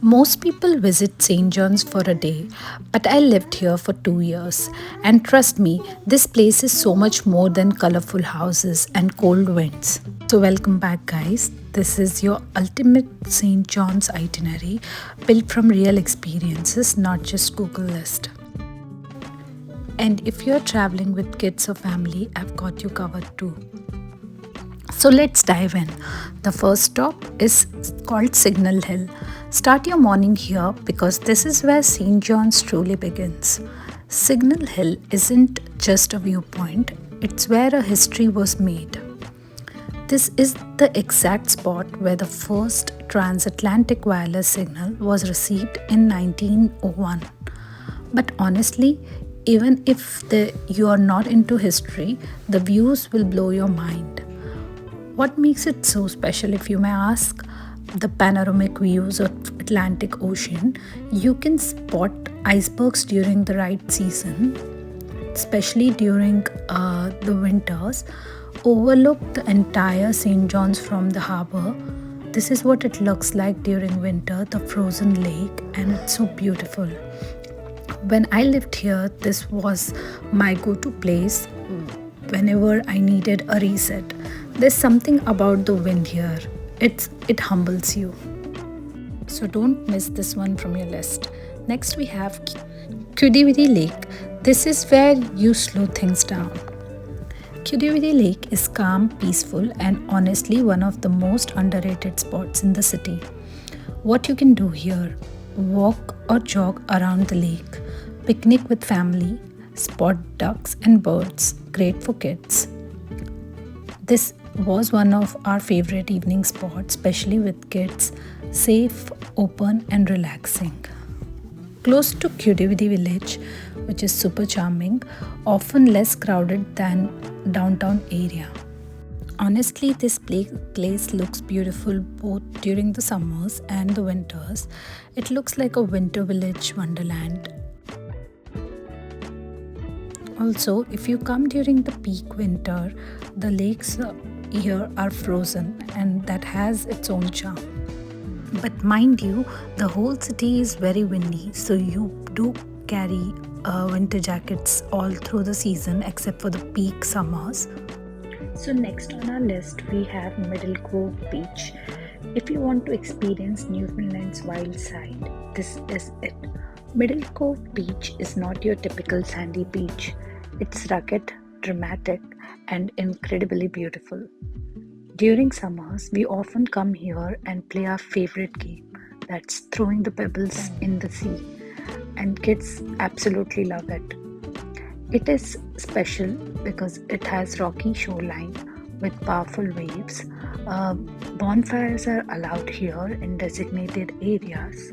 Most people visit St. John's for a day, but I lived here for 2 years. And trust me, this place is so much more than colorful houses and cold winds. So, welcome back, guys. This is your ultimate St. John's itinerary built from real experiences, not just Google list. And if you're traveling with kids or family, I've got you covered too. So let's dive in. The first stop is called Signal Hill. Start your morning here because this is where St. John's truly begins. Signal Hill isn't just a viewpoint, it's where a history was made. This is the exact spot where the first transatlantic wireless signal was received in 1901. But honestly, even if you are not into history, the views will blow your mind. What makes it so special, if you may ask? The panoramic views of Atlantic Ocean. You can spot icebergs during the right season, especially during the winters. Overlook the entire St. John's from the harbor. This is what it looks like during winter, the frozen lake, and it's so beautiful. When I lived here, this was my go-to place whenever I needed a reset. There's something about the wind here. It humbles you. So don't miss this one from your list. Next we have Kudividi Lake. This is where you slow things down. Kudividi Lake is calm, peaceful, and honestly one of the most underrated spots in the city. What you can do here: walk or jog around the lake, picnic with family, spot ducks and birds, great for kids. This was one of our favorite evening spots, especially with kids, safe, open, and relaxing. Close to Kudividi village, which is super charming, often less crowded than downtown area. Honestly, this place looks beautiful both during the summers and the winters. It looks like a winter village wonderland. Also, if you come during the peak winter, the lakes here are frozen and that has its own charm. But mind you, the whole city is very windy, so you do carry winter jackets all through the season except for the peak summers. So next on our list we have Middle Cove Beach. If you want to experience Newfoundland's wild side, this is it. Middle Cove Beach is not your typical sandy beach. It's rugged, dramatic, and incredibly beautiful. During summers, we often come here and play our favorite game, that's throwing the pebbles in the sea, and kids absolutely love it. It is special because it has rocky shoreline with powerful waves. Bonfires are allowed here in designated areas.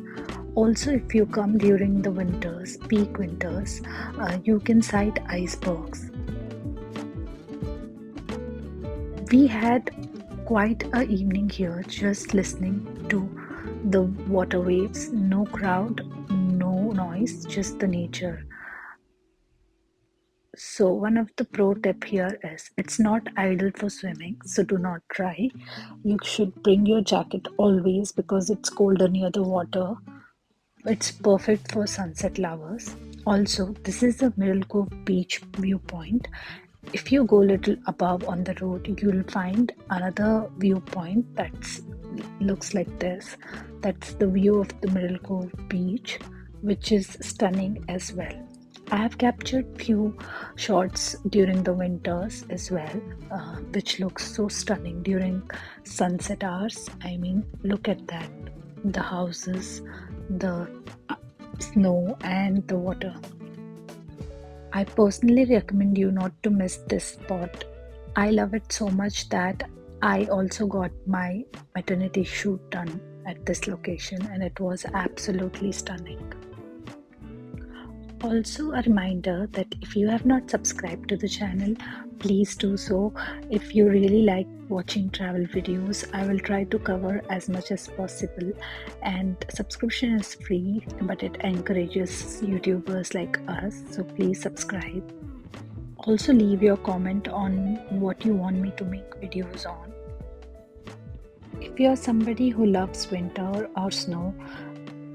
Also, if you come during the winters, peak winters, you can sight icebergs. We had quite a evening here just listening to the water waves. No crowd, no noise, just the nature. So one of the pro tip here is it's not ideal for swimming, so do not try. You should bring your jacket always because it's colder near the water. It's perfect for sunset lovers. Also, this is the Middle Cove Beach viewpoint. If you go little above on the road, you'll find another viewpoint that looks like this. That's the view of the Middle Cove Beach, which is stunning as well. I have captured few shots during the winters as well, which looks so stunning during sunset hours. I mean, look at that. The houses, the snow, and the water. I personally recommend you not to miss this spot. I love it so much that I also got my maternity shoot done at this location, and it was absolutely stunning. Also, a reminder that if you have not subscribed to the channel, please do so. If you really like watching travel videos, I will try to cover as much as possible. And subscription is free, but it encourages YouTubers like us, so please subscribe. Also, leave your comment on what you want me to make videos on. If you're somebody who loves winter or snow,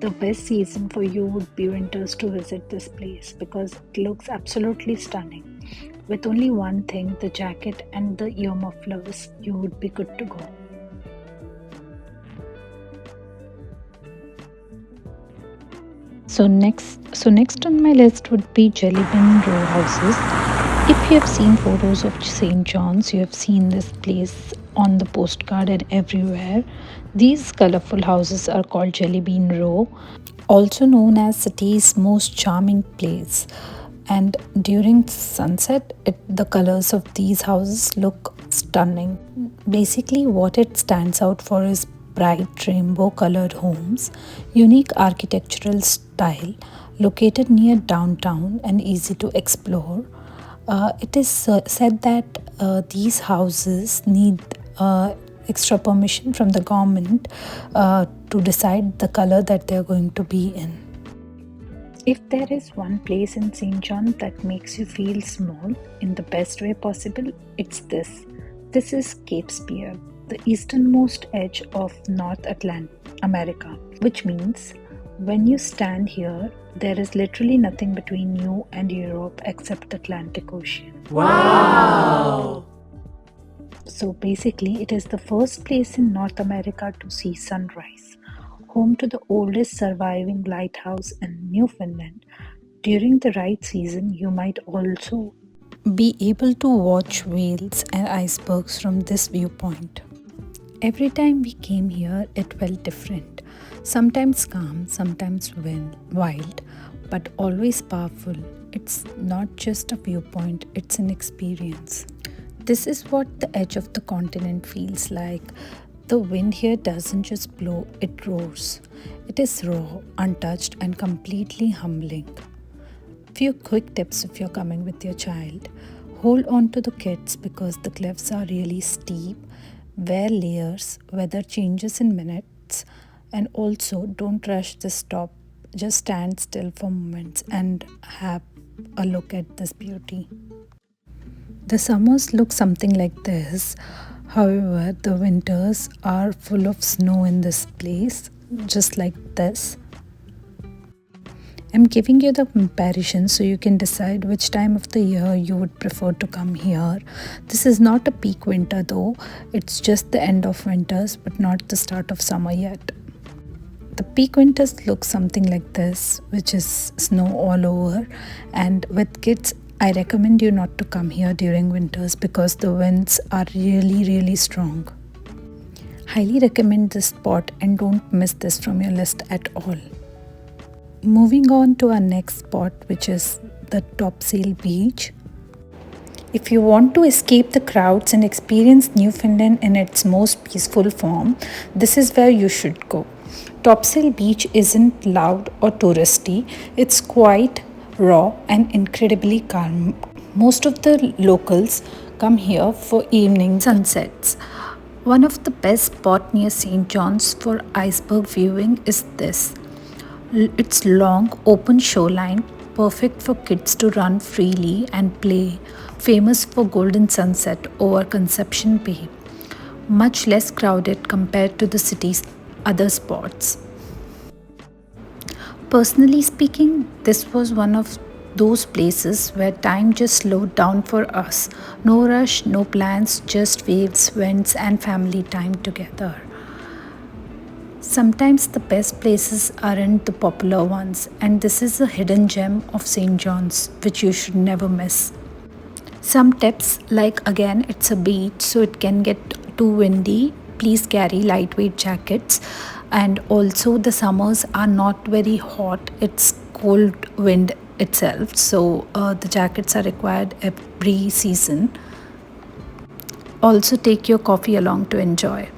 The best season for you would be winters to visit this place because it looks absolutely stunning. With only one thing, the jacket and the ear mufflers, you would be good to go. So next on my list would be jelly bean row houses. If you have seen photos of St. John's, you have seen this place on the postcard and everywhere. These colorful houses are called Jelly Bean Row, also known as city's most charming place. And during sunset, the colors of these houses look stunning. Basically, what it stands out for is bright rainbow colored homes, unique architectural style, located near downtown and easy to explore. It is said that these houses need extra permission from the government to decide the color that they're going to be in. If there is one place in St. John that makes you feel small in the best way possible, it's this. This is Cape Spear, the easternmost edge of North America, which means when you stand here, there is literally nothing between you and Europe except the Atlantic Ocean. Wow! So basically, it is the first place in North America to see sunrise, home to the oldest surviving lighthouse in Newfoundland. During the right season, you might also be able to watch whales and icebergs from this viewpoint. Every time we came here, it felt different. Sometimes calm, sometimes wild, but always powerful. It's not just a viewpoint, it's an experience. This is what the edge of the continent feels like. The wind here doesn't just blow, it roars. It is raw, untouched, and completely humbling. Few quick tips if you're coming with your child. Hold on to the kids because the cliffs are really steep. Wear layers, weather changes in minutes, and also don't rush the stop. Just stand still for moments and have a look at this beauty. The summers look something like this. However, the winters are full of snow in this place, just like this. I'm giving you the comparison so you can decide which time of the year you would prefer to come here. This is not a peak winter though, it's just the end of winters but not the start of summer yet. The peak winters look something like this, which is snow all over, and with kids I recommend you not to come here during winters because the winds are really strong. Highly recommend this spot and don't miss this from your list at all. Moving on to our next spot, which is the Topsail Beach. If you want to escape the crowds and experience Newfoundland in its most peaceful form, this is where you should go. Topsail Beach isn't loud or touristy, it's quite raw and incredibly calm. Most of the locals come here for evening sunsets. One of the best spots near St. John's for iceberg viewing is this. It's long, open shoreline, perfect for kids to run freely and play, famous for golden sunset over Conception Bay. Much less crowded compared to the city's other spots. Personally speaking, this was one of those places where time just slowed down for us. No rush, no plans, just waves, winds, and family time together. Sometimes the best places aren't the popular ones, and this is a hidden gem of St. John's, which you should never miss. Some tips, like again, it's a beach, so it can get too windy. Please carry lightweight jackets, and also the summers are not very hot, it's cold wind itself, so the jackets are required every season. Also, take your coffee along to enjoy.